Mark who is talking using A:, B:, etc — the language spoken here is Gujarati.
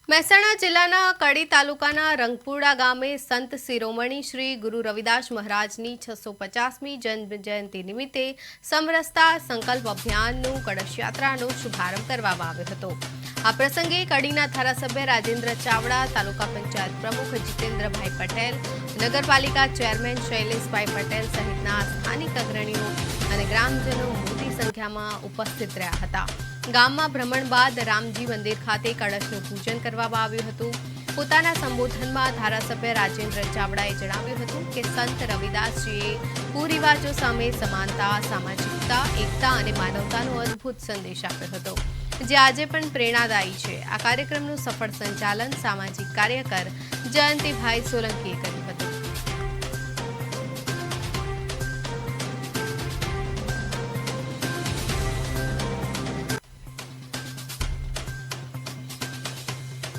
A: મહેસાણા જિલ્લાના કડી તાલુકાના રંગપુરડા ગામે સંત શિરોમણી શ્રી ગુરુ રવિદાસ મહારાજની 650મી જન્મ જયંતિ નિમિત્તે સમરસતા સંકલ્પ અભિયાનનું કળશયાત્રાનો શુભારંભ કરવામાં આવ્યો હતો। આ પ્રસંગે કડીના ધારાસભ્ય રાજેન્દ્ર ચાવડા, તાલુકા પંચાયત પ્રમુખ જીતેન્દ્રભાઈ પટેલ, નગરપાલિકા ચેરમેન શૈલેષભાઈ પટેલ સહિતના સ્થાનિક અગ્રણીઓ અને ગ્રામજનો મોટી સંખ્યામાં ઉપસ્થિત રહ્યા હતા। ગામમાં ભ્રમણ બાદ રામજી મંદિર ખાતે કળશનું પૂજન કરવામાં આવ્યું હતું। પોતાના સંબોધનમાં ધારાસભ્ય રાજેન્દ્ર ચાવડાએ જણાવ્યું હતું કે સંત રવિદાસજીએ કુરિવાજો સામે સમાનતા, સામાજિકતા, એકતા અને માનવતાનો અદ્ભુત સંદેશ આપ્યો હતો, જે આજે પણ પ્રેરણાદાયી છે। આ કાર્યક્રમનું સફળ સંચાલન સામાજિક કાર્યકર જયંતિભાઈ સોલંકીએ કર્યું હતું।